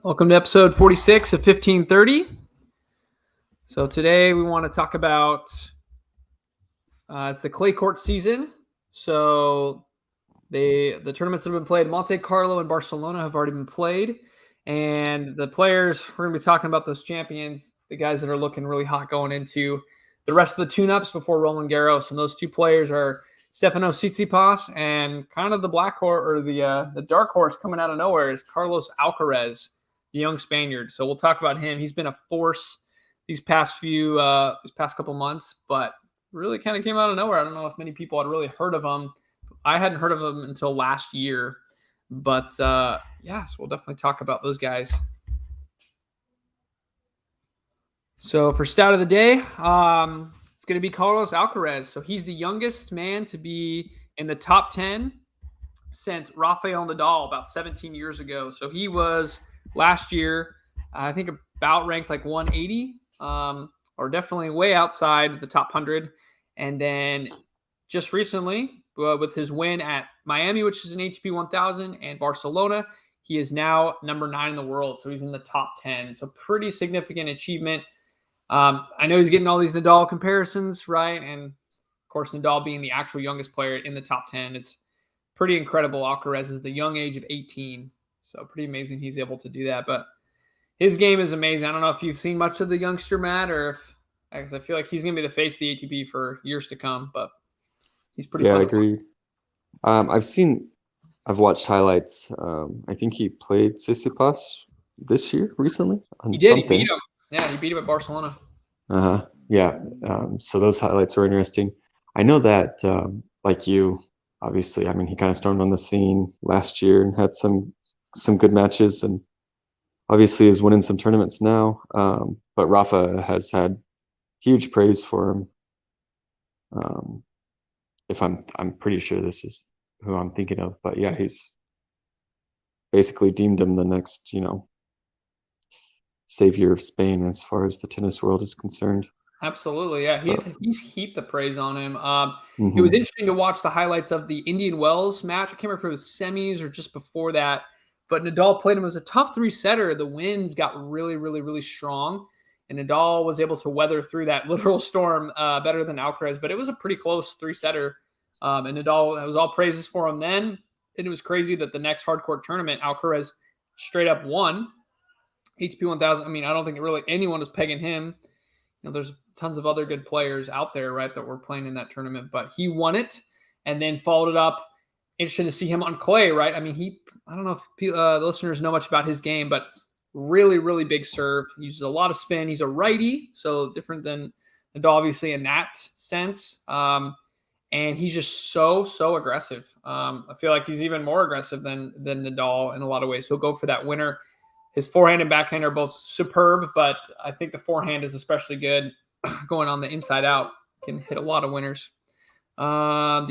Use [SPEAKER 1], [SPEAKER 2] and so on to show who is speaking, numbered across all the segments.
[SPEAKER 1] Welcome to episode 46 of 1530. So today we want to talk about it's the clay court season. So the tournaments that have been played, Monte Carlo and Barcelona, have already been played. And the players, we're going to be talking about those champions, the guys that are looking really hot going into the rest of the tune-ups before Roland Garros. And those two players are Stefano Tsitsipas, and kind of the black horse, or the dark horse coming out of nowhere, is Carlos Alcaraz, the young Spaniard. So we'll talk about him. He's been a force these past couple months, but really kind of came out of nowhere. I don't know if many people had really heard of him. I hadn't heard of him until last year, but so we'll definitely talk about those guys. So for stat of the day, it's going to be Carlos Alcaraz. So he's the youngest man to be in the top 10 since Rafael Nadal about 17 years ago. So he was last year, I think, about ranked like 180, or definitely way outside the top 100. And then just recently, with his win at Miami, which is an ATP 1000, and Barcelona, he is now number 9 in the world. So he's in the top 10. So pretty significant achievement. I know he's getting all these Nadal comparisons, right? And of course, Nadal being the actual youngest player in the top 10, it's pretty incredible. Alcaraz is the young age of 18. So pretty amazing he's able to do that. But his game is amazing. I don't know if you've seen much of the youngster, Matt, or if, because I feel like he's going to be the face of the ATP for years to come, but he's pretty fun.
[SPEAKER 2] Yeah, I agree. I've watched highlights. I think he played Tsitsipas this year recently.
[SPEAKER 1] He did. He beat him. Yeah, he beat him at Barcelona.
[SPEAKER 2] Yeah. So those highlights were interesting. I know that, like you, obviously, I mean, he kind of stormed on the scene last year and had some good matches, and obviously is winning some tournaments now. But Rafa has had huge praise for him. If I'm pretty sure this is who I'm thinking of, but yeah, he's basically deemed him the next, savior of Spain as far as the tennis world is concerned.
[SPEAKER 1] Absolutely, yeah. He's heaped the praise on him. It was interesting to watch the highlights of the Indian Wells match. I can't remember if it was semis or just before that, but Nadal played him. It was a tough 3-setter. The winds got really, really, really strong, and Nadal was able to weather through that literal storm better than Alcaraz, but it was a pretty close 3-setter, and Nadal, that was all praises for him then. And it was crazy that the next hardcourt tournament, Alcaraz straight up won ATP 1000. I mean, I don't think really anyone was pegging him. There's tons of other good players out there, right, that were playing in that tournament, but he won it and then followed it up. Interesting to see him on clay, right? I mean, I don't know if the listeners know much about his game, but really, really big serve. He uses a lot of spin. He's a righty, so different than Nadal, obviously, in that sense. And he's just so aggressive. I feel like he's even more aggressive than Nadal in a lot of ways. He'll go for that winner. His forehand and backhand are both superb, but I think the forehand is especially good. Going on the inside out, can hit a lot of winners. The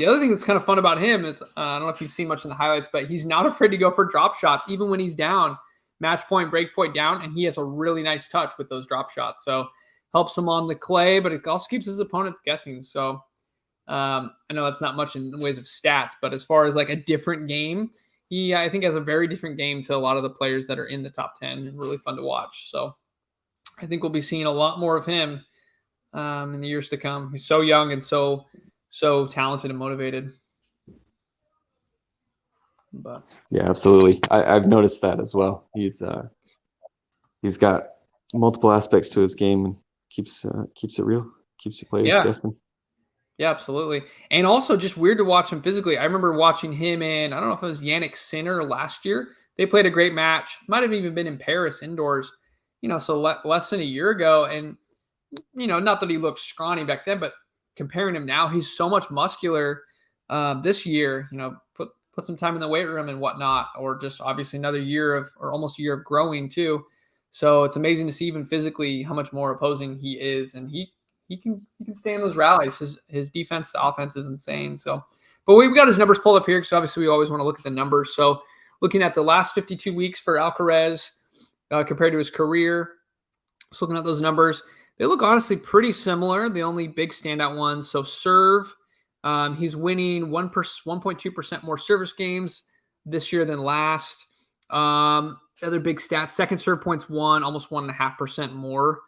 [SPEAKER 1] other thing that's kind of fun about him is, I don't know if you've seen much in the highlights, but he's not afraid to go for drop shots, even when he's down, match point, break point down, and he has a really nice touch with those drop shots. So helps him on the clay, but it also keeps his opponent guessing. So I know that's not much in ways of stats, but as far as like a different game, he, I think, has a very different game to a lot of the players that are in the top 10, and really fun to watch. So I think we'll be seeing a lot more of him in the years to come. He's so young and so talented and motivated. But
[SPEAKER 2] yeah, absolutely. I've noticed that as well. He's got multiple aspects to his game and keeps it real, keeps the players guessing.
[SPEAKER 1] Yeah, absolutely. And also just weird to watch him physically. I remember watching him in, I don't know if it was Yannick Sinner last year. They played a great match. Might have even been in Paris indoors, so less than a year ago. And, not that he looked scrawny back then, but comparing him now, he's so much muscular this year, put some time in the weight room and whatnot, or just obviously another year or almost a year of growing too. So it's amazing to see even physically how much more opposing he is. And he can stay in those rallies. His defense to offense is insane. So, but we've got his numbers pulled up here because obviously we always want to look at the numbers. So looking at the last 52 weeks for Alcaraz compared to his career, just looking at those numbers, they look honestly pretty similar. The only big standout ones. So serve, he's winning 1.2% more service games this year than last. Other big stats: second serve points won, almost 1.5% more.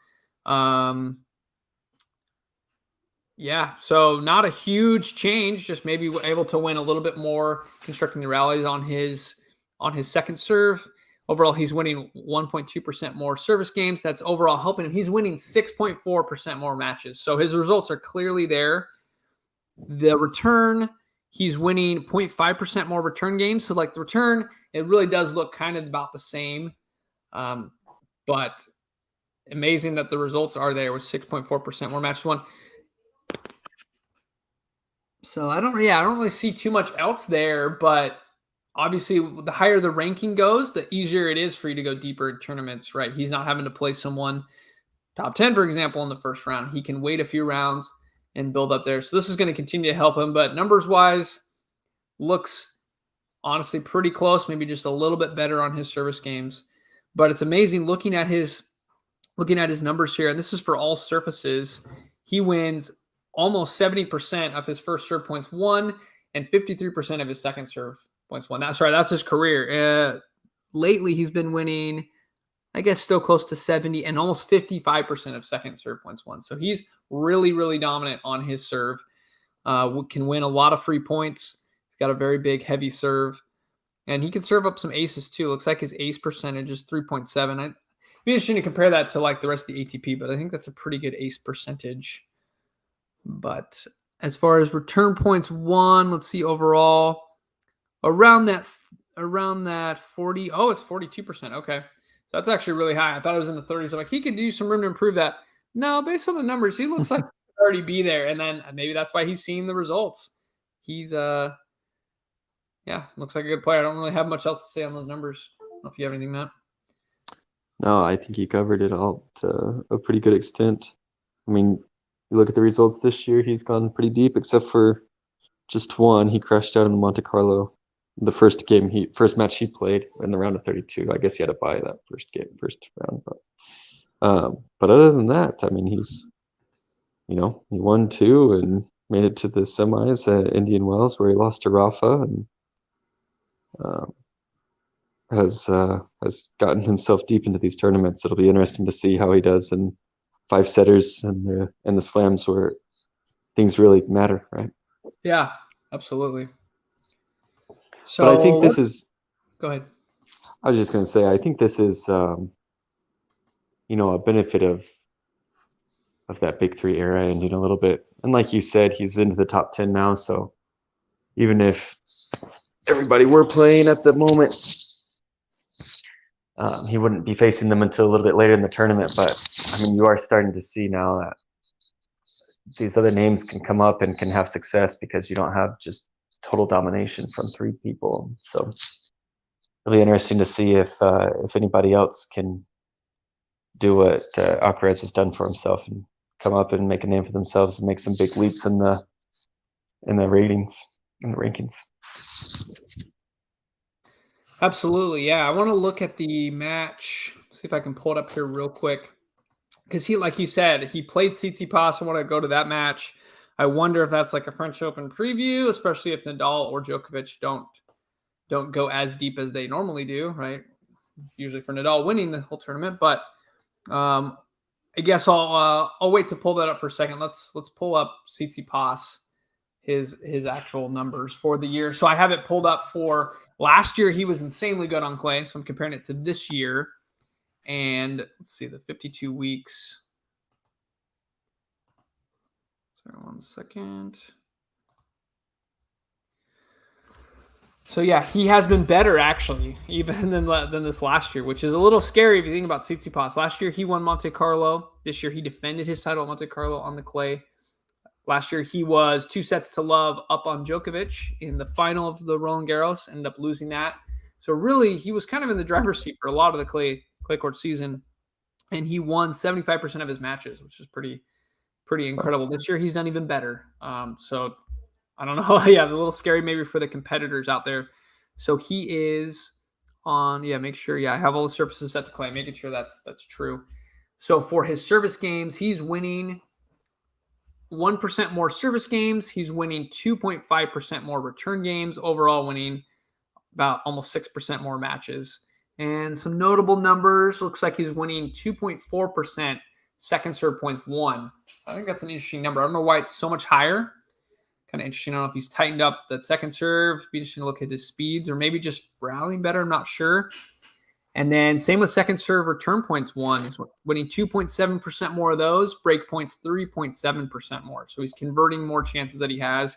[SPEAKER 1] Yeah, so not a huge change, just maybe able to win a little bit more, constructing the rallies on his second serve. Overall, he's winning 1.2% more service games. That's overall helping him. He's winning 6.4% more matches. So his results are clearly there. The return, he's winning 0.5% more return games. So like the return, it really does look kind of about the same. But amazing that the results are there with 6.4% more matches won. So I don't really see too much else there, but obviously the higher the ranking goes, the easier it is for you to go deeper in tournaments, right? He's not having to play someone top 10, for example, in the first round. He can wait a few rounds and build up there. So this is going to continue to help him, but numbers wise, looks honestly pretty close, maybe just a little bit better on his service games. But it's amazing looking at his numbers here, and this is for all surfaces. He wins almost 70% of his first serve points won and 53% of his second serve points won. That's his career. Lately, he's been winning, I guess, still close to 70 and almost 55% of second serve points won. So he's really, really dominant on his serve. Can win a lot of free points. He's got a very big, heavy serve. And he can serve up some aces too. Looks like his ace percentage is 3.7. It'd be interesting to compare that to like the rest of the ATP, but I think that's a pretty good ace percentage. But as far as return points won, let's see overall around that 40. Oh, it's 42%. Okay. So that's actually really high. I thought it was in the 30s. I'm like, he could do some room to improve that. No, based on the numbers, he looks like he could already be there. And then maybe that's why he's seeing the results. He's looks like a good player. I don't really have much else to say on those numbers. I don't know if you have anything, Matt.
[SPEAKER 2] No, I think he covered it all to a pretty good extent. I mean, you look at the results this year, he's gone pretty deep, except for just one. He crashed out in Monte Carlo, the first match he played in the round of 32. I guess he had to buy that first round. But other than that, I mean, he's, he won 2 and made it to the semis at Indian Wells, where he lost to Rafa, and has gotten himself deep into these tournaments. It'll be interesting to see how he does in 5-setters and the slams, where things really matter, right?
[SPEAKER 1] Yeah, absolutely. So
[SPEAKER 2] but I think this is.
[SPEAKER 1] Go ahead.
[SPEAKER 2] I was just going to say, I think this is, a benefit of that Big Three era ending a little bit. And like you said, he's into the top 10 now. So even if everybody were playing at the moment, he wouldn't be facing them until a little bit later in the tournament. But I mean, you are starting to see now that these other names can come up and can have success because you don't have just total domination from 3 people. So it'll be interesting to see if anybody else can do what Alcaraz has done for himself and come up and make a name for themselves and make some big leaps in the ratings, in the rankings.
[SPEAKER 1] Absolutely, yeah. I want to look at the match. See if I can pull it up here real quick. Because he, like you said, he played Tsitsipas. I want to go to that match. I wonder if that's like a French Open preview, especially if Nadal or Djokovic don't go as deep as they normally do, right? Usually for Nadal winning the whole tournament, but I guess I'll wait to pull that up for a second. Let's pull up Tsitsipas, his actual numbers for the year. So I have it pulled up for last year. He was insanely good on clay, so I'm comparing it to this year. And let's see, the 52 weeks. Sorry, 1 second. So yeah, he has been better actually, even than this last year, which is a little scary if you think about Tsitsipas. Last year he won Monte Carlo. This year he defended his title at Monte Carlo on the clay. Last year he was 2-0 up on Djokovic in the final of the Roland Garros, ended up losing that. So really, he was kind of in the driver's seat for a lot of the clay court season, and he won 75% of his matches, which is pretty incredible. This year he's done even better. So I don't know. Yeah, a little scary maybe for the competitors out there. So he is on, make sure, I have all the surfaces set to clay, making sure that's true. So for his service games, he's winning 1% more service games. He's winning 2.5% more return games. Overall winning about almost 6% more matches. And some notable numbers. Looks like he's winning 2.4% second serve points won. I think that's an interesting number. I don't know why it's so much higher. Kind of interesting. I don't know if he's tightened up that second serve. Be interesting to look at his speeds or maybe just rallying better. I'm not sure. And then same with second serve return points won. He's winning 2.7% more of those. Break points 3.7% more. So he's converting more chances that he has.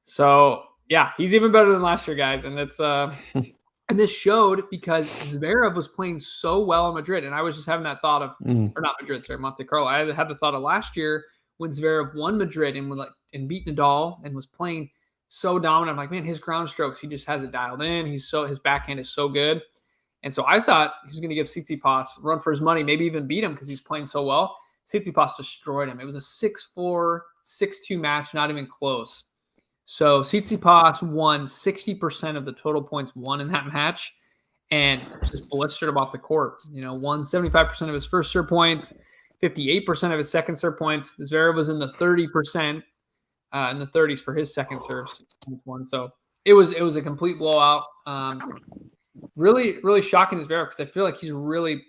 [SPEAKER 1] So yeah, he's even better than last year, guys. And it's and this showed because Zverev was playing so well in Madrid. And I was just having that thought of, or not Madrid, sorry, Monte Carlo. I had the thought of last year when Zverev won Madrid and beat Nadal and was playing so dominant. I'm like, man, his ground strokes, he just has it dialed in. His backhand is so good. And so I thought he was going to give Tsitsipas a run for his money, maybe even beat him because he's playing so well. Tsitsipas destroyed him. It was a 6-4, 6-2 match, not even close. So Tsitsipas won 60% of the total points won in that match and just blistered him off the court. Won 75% of his first serve points, 58% of his second serve points. Zverev was in the 30%, in the 30s for his second serves. So it was a complete blowout. Really, really shocking as Zverev because I feel like he's really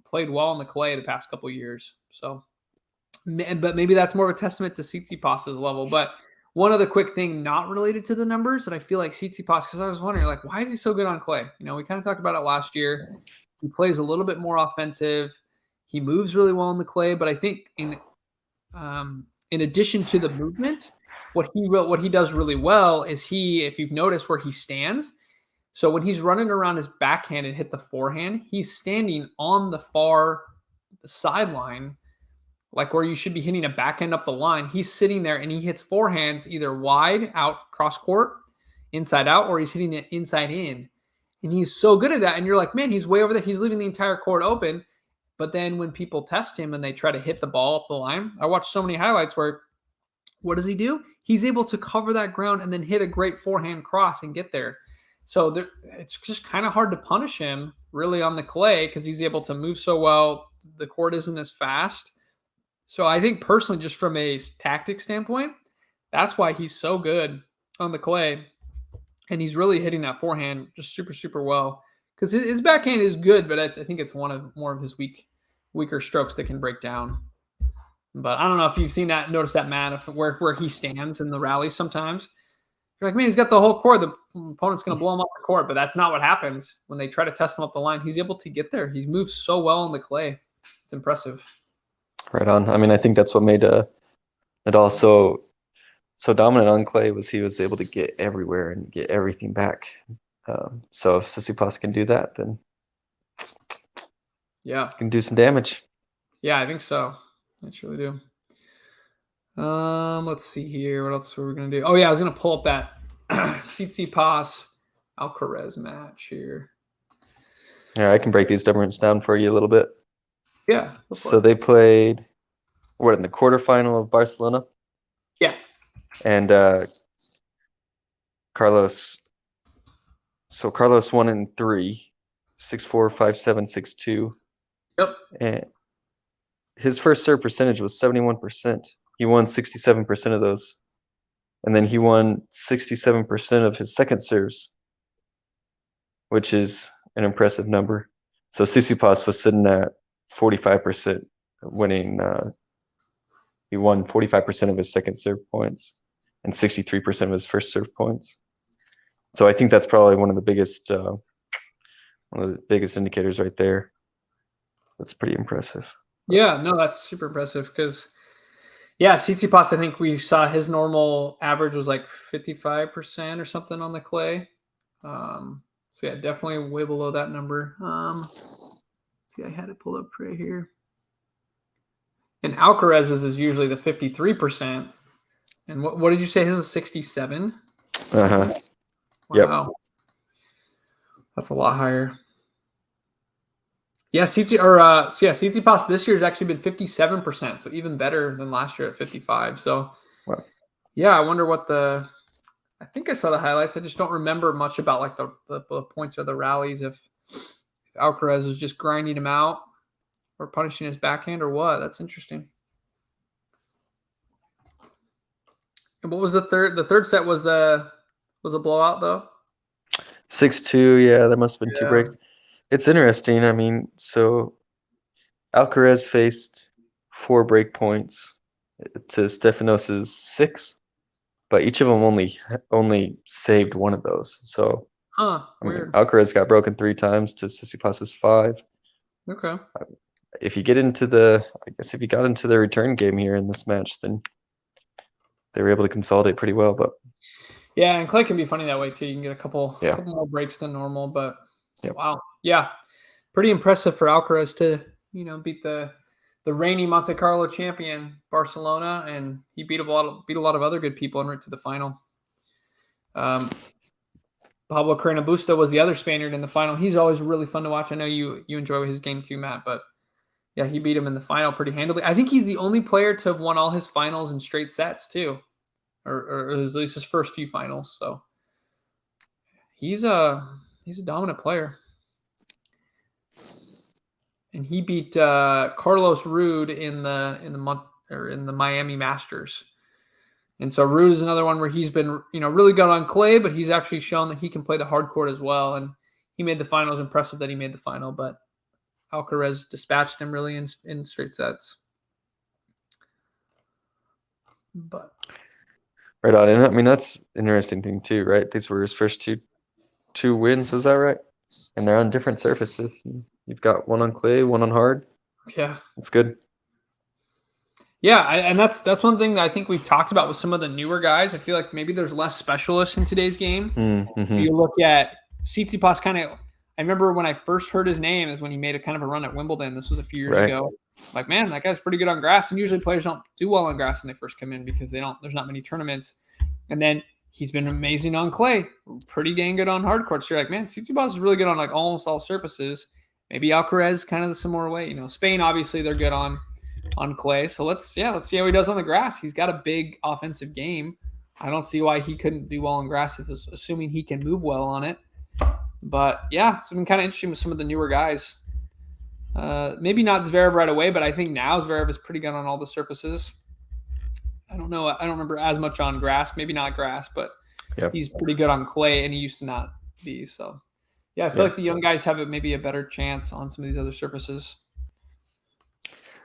[SPEAKER 1] played well on the clay the past couple of years. So, but maybe that's more of a testament to Tsitsipas's level. But one other quick thing not related to the numbers that I feel like Tsitsipas, because I was wondering, like, why is he so good on clay? We kind of talked about it last year. He plays a little bit more offensive. He moves really well on the clay, but I think in addition to the movement, what he does really well is if you've noticed where he stands. So when he's running around his backhand and hit the forehand, he's standing on the far sideline, like where you should be hitting a backhand up the line. He's sitting there and he hits forehands either wide out cross court, inside out, or he's hitting it inside in. And he's so good at that. And you're like, man, he's way over there. He's leaving the entire court open. But then when people test him and they try to hit the ball up the line, I watched so many highlights where what does he do? He's able to cover that ground and then hit a great forehand cross and get there. So it's just kind of hard to punish him really on the clay because he's able to move so well. The court isn't as fast. So I think personally, just from a tactic standpoint, that's why he's so good on the clay. And he's really hitting that forehand just super, super well. Because his backhand is good, but I think it's more of his weaker strokes that can break down. But I don't know if you've noticed that, Matt, where he stands in the rallies sometimes. You're like, man, he's got the whole court. The opponent's going to blow him off the court, but that's not what happens when they try to test him up the line. He's able to get there. He moves so well on the clay. It's impressive.
[SPEAKER 2] Right on. I mean, I think that's what made Nadal so dominant on clay was he was able to get everywhere and get everything back. So if Tsitsipas can do that, then
[SPEAKER 1] yeah,
[SPEAKER 2] can do some damage.
[SPEAKER 1] Yeah, I think so. I truly do. Let's see here. What else were we gonna do? Oh yeah, I was gonna pull up that Tsitsipas Alcaraz match here.
[SPEAKER 2] Yeah, I can break these numbers down for you a little bit.
[SPEAKER 1] Yeah.
[SPEAKER 2] So they played in the quarterfinal of Barcelona.
[SPEAKER 1] Yeah.
[SPEAKER 2] And Carlos won in 3, 6-4, 5-7, 6-2.
[SPEAKER 1] Yep.
[SPEAKER 2] And his first serve percentage was 71%. He won 67% of those. And then he won 67% of his second serves, which is an impressive number. So Tsitsipas was sitting at 45%, winning. He won 45% of his second serve points and 63% of his first serve points. So I think that's probably one of the biggest indicators right there. That's pretty impressive.
[SPEAKER 1] Yeah, no, that's super impressive because, yeah, Tsitsipas, I think we saw his normal average was like 55% or something on the clay. So yeah, definitely way below that number. See, I had it pulled up right here. And Alcaraz's is usually the 53%. And what did you say? His is 67?
[SPEAKER 2] Uh-huh.
[SPEAKER 1] Wow. Yep. That's a lot higher. Yeah, Tsitsipas this year has actually been 57%, so even better than last year at 55. So,
[SPEAKER 2] wow.
[SPEAKER 1] Yeah, I wonder what I think I saw the highlights. I just don't remember much about like the points or the rallies. If Alcaraz was just grinding him out or punishing his backhand or what. That's interesting. And what was the third? The third set was a blowout though.
[SPEAKER 2] 6-2. Yeah, there must have been 2 breaks. It's interesting. I mean, so Alcaraz faced 4 break points to Stefanos's 6, but each of them only saved one of those. So
[SPEAKER 1] Huh,
[SPEAKER 2] I mean,
[SPEAKER 1] weird.
[SPEAKER 2] Alcaraz got broken 3 times to Tsitsipas's 5.
[SPEAKER 1] Okay.
[SPEAKER 2] If you get into the, I guess if you got into the return game here in this match, then they were able to consolidate pretty well. But
[SPEAKER 1] Yeah, and clay can be funny that way too. You can get a couple
[SPEAKER 2] yeah,
[SPEAKER 1] more breaks than normal, but
[SPEAKER 2] yep.
[SPEAKER 1] wow. Yeah. Pretty impressive for Alcaraz to, beat the reigning Monte Carlo champion Barcelona, and he beat a lot of other good people and went to the final. Pablo Carreno Busta was the other Spaniard in the final. He's always really fun to watch. I know you enjoy his game too, Matt, but yeah, he beat him in the final pretty handily. I think he's the only player to have won all his finals in straight sets too, or at least his first few finals. So he's a dominant player, and he beat Carlos Ruud in the Miami Masters. And so Ruud is another one where he's been, really good on clay, but he's actually shown that he can play the hard court as well. And he made the final. It was impressive that he made the final, but Alcaraz dispatched him really in straight sets. But
[SPEAKER 2] Right on. And I mean, that's an interesting thing too, right? These were his first two wins, is that right? And they're on different surfaces. You've got one on clay, one on hard.
[SPEAKER 1] yeah,
[SPEAKER 2] That's good.
[SPEAKER 1] yeah, and that's one thing that I think we've talked about with some of the newer guys. I feel like maybe there's less specialists in today's game.
[SPEAKER 2] Mm-hmm.
[SPEAKER 1] You look at Tsitsipas kind of. I remember when I first heard his name is when he made a kind of a run at Wimbledon. This was a few years ago. Like, man, that guy's pretty good on grass. And usually players don't do well on grass when they first come in because there's not many tournaments. And then he's been amazing on clay, pretty dang good on hard courts. So you're like, man, Tsitsipas is really good on like almost all surfaces. Maybe Alcaraz kind of the similar way. Spain, obviously they're good on clay. So let's see how he does on the grass. He's got a big offensive game. I don't see why he couldn't do well on grass assuming he can move well on it. But yeah, it's been kind of interesting with some of the newer guys. Maybe not Zverev right away, but I think now Zverev is pretty good on all the surfaces. I don't know. I don't remember as much on grass. Maybe not grass, but he's pretty good on clay, and he used to not be. So yeah, I feel like the young guys have maybe a better chance on some of these other surfaces.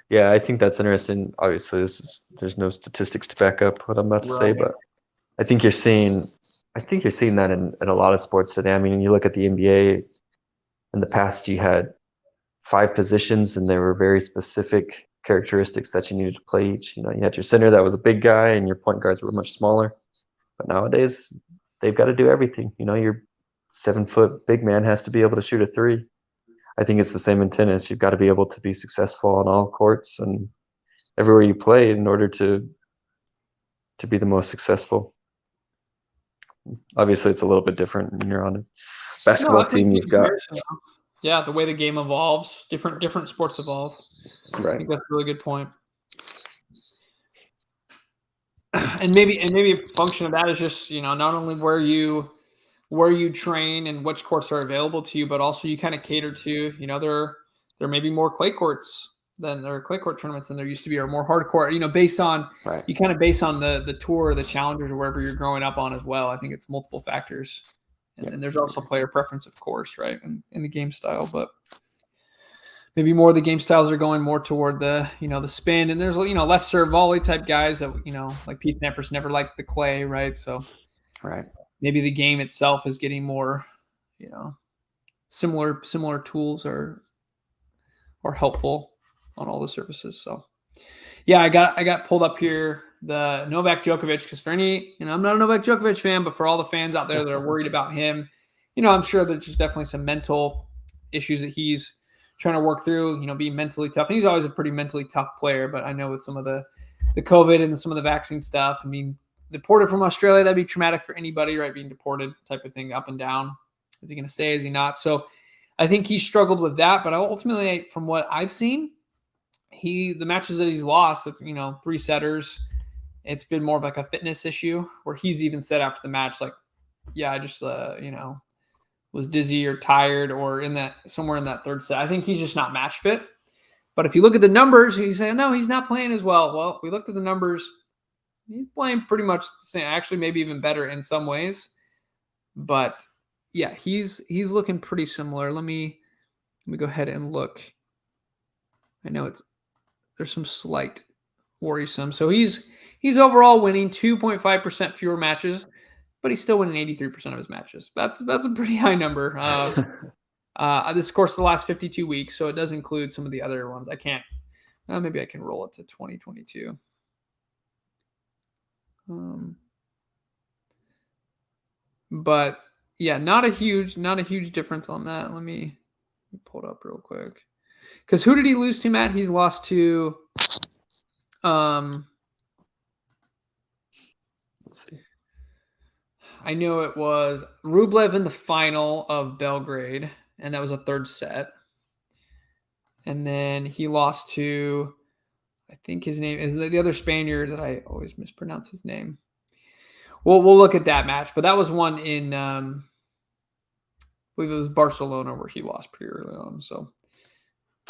[SPEAKER 2] Yeah, I think that's interesting. Obviously, there's no statistics to back up what I'm about to say, but I think you're seeing that in a lot of sports today. I mean, you look at the NBA. In the past, you had 5 positions, and there were very specific characteristics that you needed to play each. You had your center that was a big guy, and your point guards were much smaller. But nowadays, they've got to do everything. Your 7-foot big man has to be able to shoot a 3. I think it's the same in tennis. You've got to be able to be successful on all courts and everywhere you play in order to be the most successful. Obviously, it's a little bit different when you're on a basketball team. You've got
[SPEAKER 1] the way the game evolves, different sports evolve.
[SPEAKER 2] Right.
[SPEAKER 1] I think that's a really good point. And maybe a function of that is just not only where you train and which courts are available to you, but also you kind of cater to there may be more clay courts than there are clay court tournaments than there used to be, or more hardcore. Based on you kind of base on the tour, or the challengers, or wherever you're growing up on as well. I think it's multiple factors, and there's also player preference, of course, right, in the game style, but. Maybe more of the game styles are going more toward the spin, and there's less serve volley type guys that like Pete Sampras never liked the clay, right? So maybe the game itself is getting more similar tools are helpful on all the surfaces. So yeah, I got pulled up here the Novak Djokovic, because for any I'm not a Novak Djokovic fan, but for all the fans out there that are worried about him, I'm sure there's just definitely some mental issues that he's trying to work through, being mentally tough. And he's always a pretty mentally tough player, but I know with some of the COVID and some of the vaccine stuff, I mean, deported from Australia, that'd be traumatic for anybody, right? Being deported type of thing, up and down. Is he going to stay? Is he not? So I think he struggled with that, but ultimately, from what I've seen, the matches that he's lost, it's, 3 setters, it's been more of like a fitness issue, where he's even said after the match, like, yeah, I just, was dizzy or tired, or somewhere in that third set. I think he's just not match fit. But if you look at the numbers, you say, no, he's not playing as well. Well, we looked at the numbers. He's playing pretty much the same, actually maybe even better in some ways. But yeah, he's looking pretty similar. Let me Let me go ahead and look. I know there's some slight worrisome. So he's overall winning 2.5% fewer matches, but he's still winning 83% of his matches. That's a pretty high number. This is, of course, the last 52 weeks, so it does include some of the other ones. I can't. Maybe I can roll it to 2022. But yeah, not a huge difference on that. Let me pull it up real quick. Because who did he lose to, Matt? He's lost to. Let's
[SPEAKER 2] see.
[SPEAKER 1] I know it was Rublev in the final of Belgrade, and that was a third set. And then he lost to, I think his name is the other Spaniard that I always mispronounce his name. We'll look at that match, but that was one in, I believe it was Barcelona where he lost pretty early on. So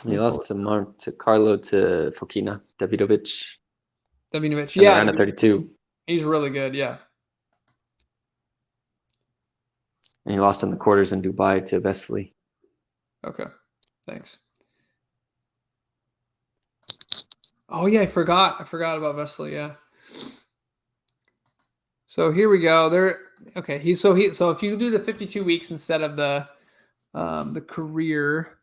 [SPEAKER 2] he lost to Carlo to Fokina Davidovic.
[SPEAKER 1] Yeah,
[SPEAKER 2] round of 32.
[SPEAKER 1] He's really good, yeah.
[SPEAKER 2] And he lost in the quarters in Dubai to Vesely.
[SPEAKER 1] Okay, thanks. Oh yeah, I forgot about Vesely. Yeah. So here we go. Okay. So if you do the 52 weeks instead of the career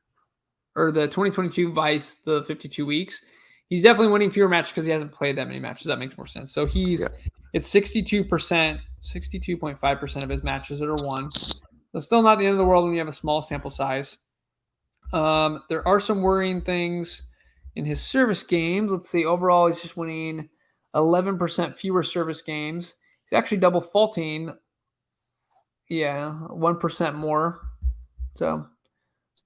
[SPEAKER 1] or the 2022 Vice, the 52 weeks, he's definitely winning fewer matches because he hasn't played that many matches. That makes more sense. So it's 62%, 62.5% of his matches that are won. So still not the end of the world when you have a small sample size. There are some worrying things in his service games. Let's see. Overall, he's just winning 11% fewer service games. He's actually double faulting. Yeah, 1% more. So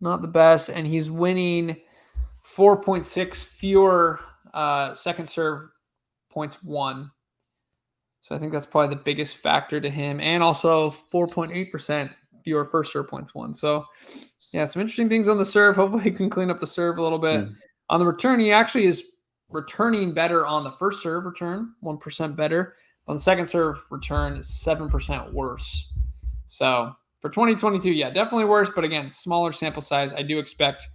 [SPEAKER 1] not the best. And he's winning 4.6 fewer second serve points won. So I think that's probably the biggest factor to him. And also 4.8% fewer first serve points won. So yeah, some interesting things on the serve. Hopefully he can clean up the serve a little bit. On the return, he actually is returning better on the first serve return, 1% better. On the second serve return, 7% worse. So for 2022, yeah, definitely worse. But again, smaller sample size. I do expect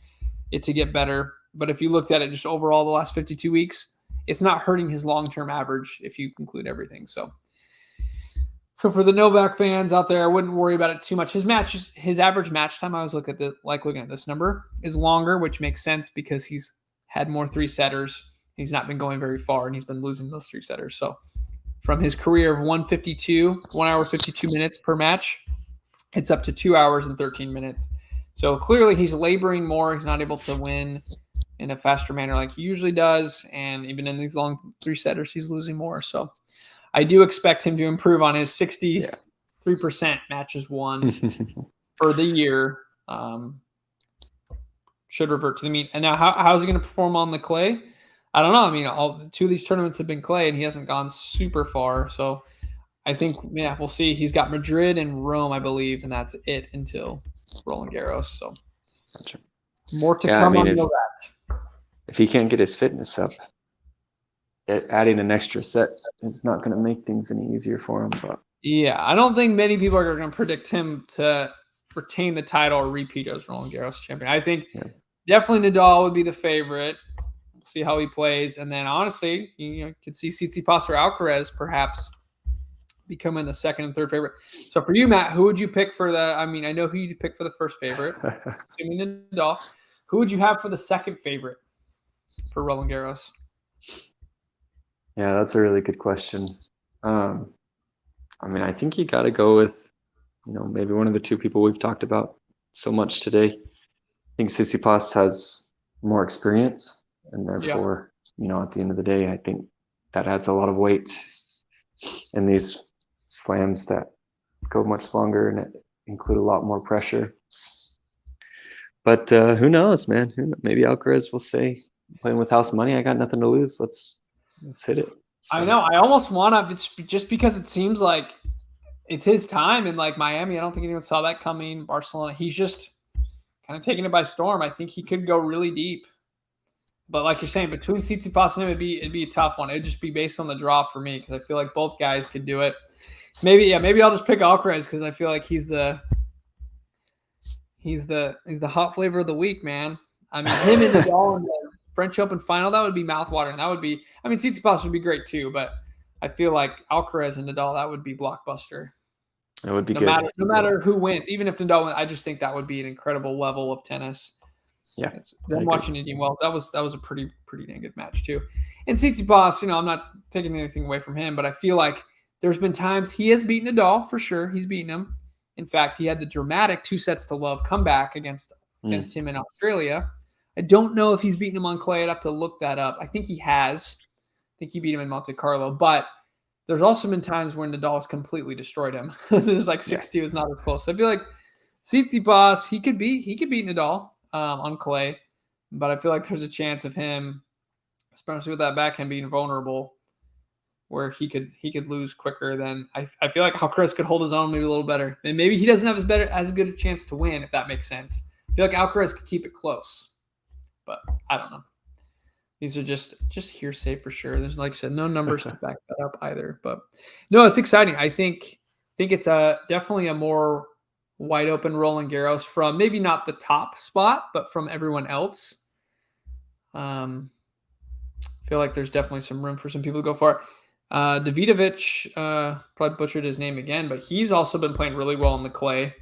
[SPEAKER 1] it to get better. But if you looked at it just overall the last 52 weeks, it's not hurting his long-term average if you include everything. So for the Novak fans out there, I wouldn't worry about it too much. His average match time, I was looking at this number, is longer, which makes sense because he's had more three-setters. He's not been going very far, and he's been losing those three-setters. So from his career of 1 hour 52 minutes per match, it's up to 2 hours and 13 minutes. So clearly he's laboring more. He's not able to win in a faster manner like he usually does. And even in these long three-setters, he's losing more. So I do expect him to improve on his 63% matches won for the year. Should revert to the mean. And now how is he going to perform on the clay? I don't know. I mean, two of these tournaments have been clay, and he hasn't gone super far. So I think, we'll see. He's got Madrid and Rome, I believe, and that's it until Roland Garros. So
[SPEAKER 2] gotcha.
[SPEAKER 1] More to come on that.
[SPEAKER 2] If he can't get his fitness up, adding an extra set is not going to make things any easier for him. But
[SPEAKER 1] yeah, I don't think many people are going to predict him to retain the title or repeat as Roland Garros champion. I think definitely Nadal would be the favorite. We'll see how he plays. And then honestly, you could see Tsitsipas or Alcaraz perhaps becoming the second and third favorite. So for you, Matt, who would you pick for I know who you'd pick for the first favorite, assuming Nadal. Who would you have for the second favorite for Roland Garros?
[SPEAKER 2] Yeah, that's a really good question. I think you got to go with, maybe one of the two people we've talked about so much today. I think Tsitsipas has more experience, and therefore, at the end of the day, I think that adds a lot of weight in these slams that go much longer and include a lot more pressure. But who knows, man? Maybe Alcaraz will say, playing with house money, I got nothing to lose. Let's hit it. So.
[SPEAKER 1] I know. I almost want to, just because it seems like it's his time in Miami. I don't think anyone saw that coming. Barcelona, he's just kind of taking it by storm. I think he could go really deep. But like you're saying, between Tsitsipas and him, it'd be a tough one. It'd just be based on the draw for me because I feel like both guys could do it. Maybe I'll just pick Alcaraz because I feel like he's He's the hot flavor of the week, man. I mean, him and Nadal in the French Open final, that would be mouthwatering. That would be, I mean, Tsitsipas would be great too, but I feel like Alcaraz and Nadal, that would be blockbuster.
[SPEAKER 2] That would be good.
[SPEAKER 1] No matter who wins, even if Nadal wins, I just think that would be an incredible level of tennis.
[SPEAKER 2] Yeah.
[SPEAKER 1] Them watching Indian Wells, that was a pretty dang good match too. And Tsitsipas, I'm not taking anything away from him, but I feel like there's been times he has beaten Nadal for sure. He's beaten him. In fact, he had the dramatic 2-0 comeback against him in Australia. I don't know if he's beaten him on clay. I'd have to look that up. I think he has. I think he beat him in Monte Carlo. But there's also been times when Nadal has completely destroyed him. There's like 6-2 is not as close. So I feel like Tsitsipas, he could beat Nadal on clay. But I feel like there's a chance of him, especially with that backhand being vulnerable, where he could lose quicker than I feel like how Chris could hold his own maybe a little better. And maybe he doesn't have as good a chance to win, if that makes sense. I feel like Alcaraz could keep it close. But I don't know. These are just hearsay for sure. There's, like I said, no numbers to back that up either. But no, it's exciting. I think it's definitely a more wide open Roland Garros from maybe not the top spot, but from everyone else. I feel like there's definitely some room for some people to go for it. Davidovich, probably butchered his name again, but he's also been playing really well on the clay.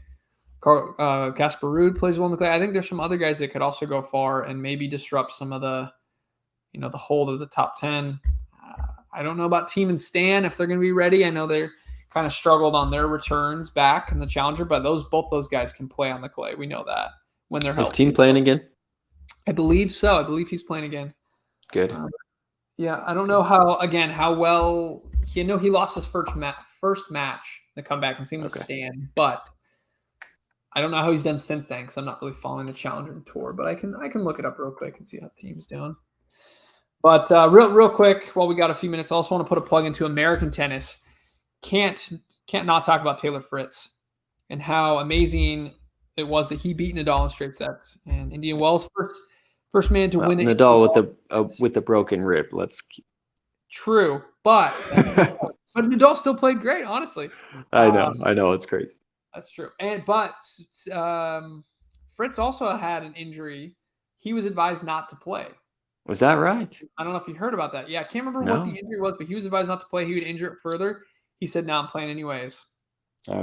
[SPEAKER 1] Casper Ruud plays well on the clay. I think there's some other guys that could also go far and maybe disrupt some of the, the hold of the top 10. I don't know about Team and Stan if they're going to be ready. I know they're kind of struggled on their returns back in the Challenger, but both those guys can play on the clay. We know that when they're healthy.
[SPEAKER 2] Is Team playing again?
[SPEAKER 1] I believe so. I believe he's playing again.
[SPEAKER 2] Good.
[SPEAKER 1] Yeah, I don't know how well he lost his first match to come back and same with Stan, but I don't know how he's done since then because I'm not really following the Challenger Tour, but I can look it up real quick and see how the team's doing. But real quick, while we got a few minutes, I also want to put a plug into American tennis. Can't not talk about Taylor Fritz and how amazing it was that he beat Nadal in straight sets. And Indian Wells first man to win it.
[SPEAKER 2] Nadal with the broken rib.
[SPEAKER 1] True, but Nadal still played great. Honestly,
[SPEAKER 2] I know it's crazy.
[SPEAKER 1] That's true. But Fritz also had an injury. He was advised not to play.
[SPEAKER 2] Was that right?
[SPEAKER 1] I don't know if you heard about that. Yeah, I can't remember what the injury was, but he was advised not to play. He would injure it further. He said, "No, I'm playing anyways."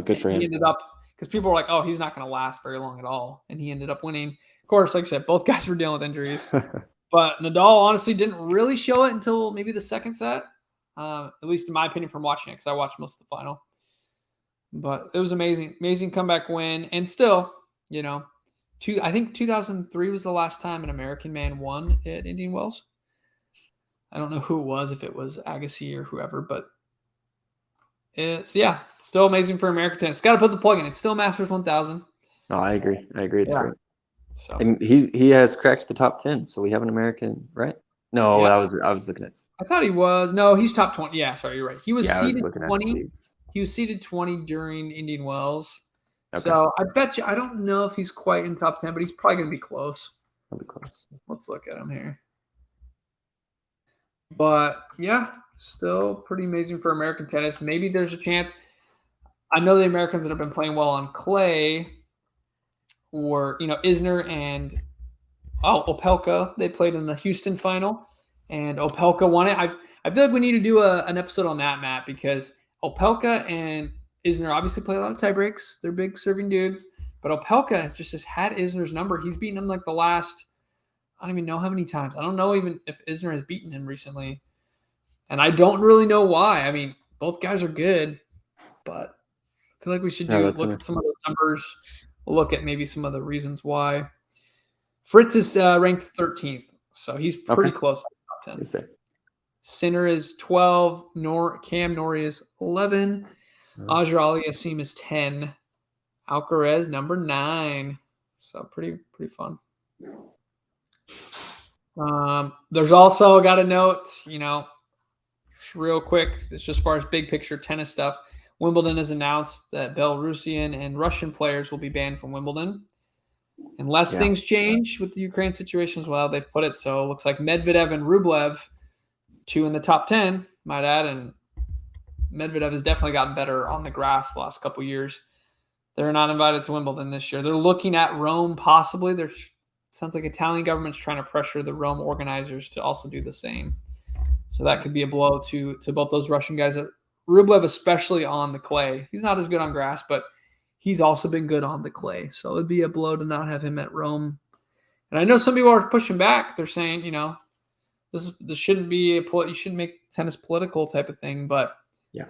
[SPEAKER 2] Good for him.
[SPEAKER 1] He ended up, because people were like, "Oh, he's not going to last very long at all," and he ended up winning. Of course, like I said, both guys were dealing with injuries, but Nadal honestly didn't really show it until maybe the second set, at least in my opinion from watching it, because I watched most of the final. But it was amazing comeback win, and still, I think 2003 was the last time an American man won at Indian Wells. I don't know who it was, if it was Agassi or whoever, but it's still amazing for American tennis. Got to put the plug in. It's still Masters 1000.
[SPEAKER 2] No, I agree. It's great.
[SPEAKER 1] So,
[SPEAKER 2] and he has cracked the top 10, so we have an American, right? No, I was looking at.
[SPEAKER 1] I thought he was. No, he's top 20. Yeah, sorry, you're right. He was seeded 20. He was seeded 20 during Indian Wells. Okay. So I bet you, I don't know if he's quite in top 10, but he's probably going to be close.
[SPEAKER 2] He'll be close.
[SPEAKER 1] Let's look at him here. But yeah, still pretty amazing for American tennis. Maybe there's a chance. I know the Americans that have been playing well on clay were, Isner and Opelka. They played in the Houston final, and Opelka won it. I feel like we need to do an episode on that, Matt, because Opelka and Isner obviously play a lot of tie breaks. They're big serving dudes, but Opelka just has had Isner's number. He's beaten him like the last, I don't even know how many times. I don't know even if Isner has beaten him recently, and I don't really know why. I mean, both guys are good, but I feel like we should look at some of the numbers, look at maybe some of the reasons why. Fritz is ranked 13th, so he's pretty close to the top 10.
[SPEAKER 2] He's there.
[SPEAKER 1] Sinner is 12. Cam Norrie is 11. Ajra Aliassim is 10. Alcaraz number 9. So pretty fun. There's also got a note, real quick, it's just as far as big picture tennis stuff. Wimbledon has announced that Belarusian and Russian players will be banned from Wimbledon. Unless things change with the Ukraine situation as well, they've put it. So it looks like Medvedev and Rublev, 2 in the top 10, might add. And Medvedev has definitely gotten better on the grass the last couple years. They're not invited to Wimbledon this year. They're looking at Rome possibly. Sounds like Italian government's trying to pressure the Rome organizers to also do the same. So that could be a blow to both those Russian guys. Rublev, especially on the clay. He's not as good on grass, but he's also been good on the clay. So it would be a blow to not have him at Rome. And I know some people are pushing back. They're saying, this shouldn't be you shouldn't make tennis political type of thing. But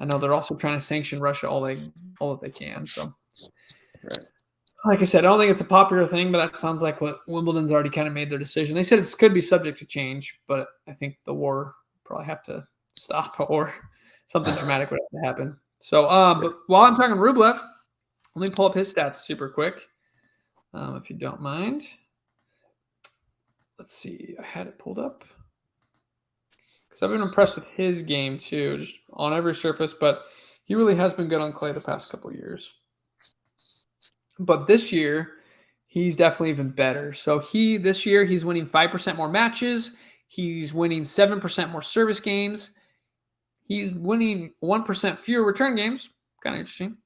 [SPEAKER 1] I know they're also trying to sanction Russia all that they can. So,
[SPEAKER 2] right.
[SPEAKER 1] Like I said, I don't think it's a popular thing, but that sounds like what Wimbledon's already kind of made their decision. They said it could be subject to change, but I think the war probably have to stop or something dramatic would have to happen. So, but while I'm talking Rublev, let me pull up his stats super quick, if you don't mind. Let's see. I had it pulled up because I've been impressed with his game too, just on every surface, but he really has been good on clay the past couple of years. But this year, he's definitely even better. So this year, he's winning 5% more matches. He's winning 7% more service games. He's winning 1% fewer return games. Kind of interesting.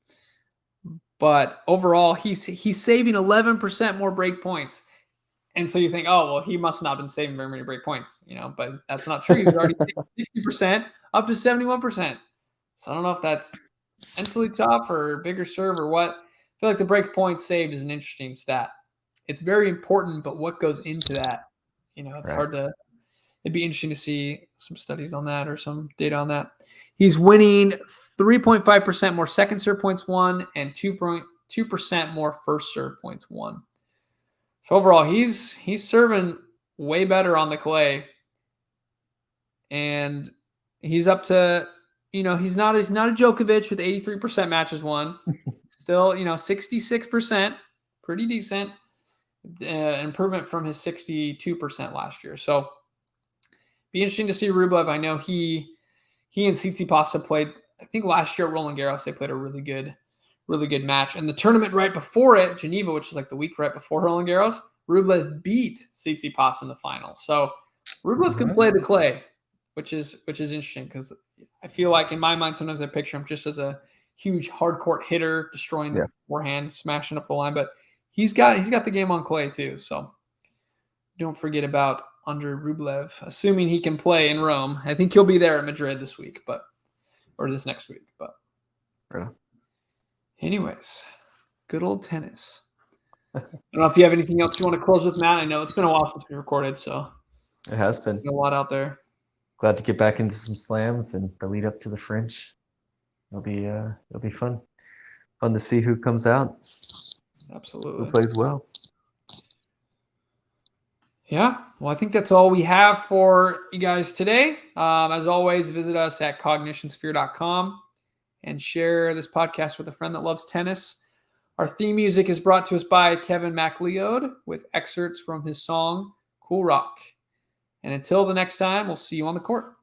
[SPEAKER 1] But overall, he's saving 11% more break points. And so you think, oh, well, he must not have been saving very many break points, but that's not true. He's already 60% up to 71%. So I don't know if that's mentally tough or bigger serve or what. I feel like the break points saved is an interesting stat. It's very important, but what goes into that? It's hard to – it'd be interesting to see some studies on that or some data on that. He's winning 3.5% more second serve points won and 2.2% more first serve points won. So overall, he's serving way better on the clay. And he's up to – he's not a Djokovic with 83% matches won. Still, 66%, pretty decent improvement from his 62% last year. So, be interesting to see Rublev. I know he and Tsitsipas have played. I think last year at Roland Garros they played a really good match. And the tournament right before it, Geneva, which is like the week right before Roland Garros, Rublev beat Tsitsipas in the final. So Rublev can play the clay, which is interesting because I feel like in my mind sometimes I picture him just as a huge hard court hitter, destroying the forehand, smashing up the line. But he's got the game on clay too. So don't forget about Andrei Rublev, assuming he can play in Rome. I think he'll be there at Madrid this week, or this next week. But anyways, good old tennis. I don't know if you have anything else you want to close with, Matt. I know it's been a while since we recorded, so
[SPEAKER 2] it has been
[SPEAKER 1] a lot out there.
[SPEAKER 2] Glad to get back into some slams and the lead up to the French. It'll be fun to see who comes out.
[SPEAKER 1] Absolutely.
[SPEAKER 2] Who plays well.
[SPEAKER 1] Yeah. Well, I think that's all we have for you guys today. As always, visit us at cognitionsphere.com and share this podcast with a friend that loves tennis. Our theme music is brought to us by Kevin MacLeod with excerpts from his song Cool Rock. And until the next time, we'll see you on the court.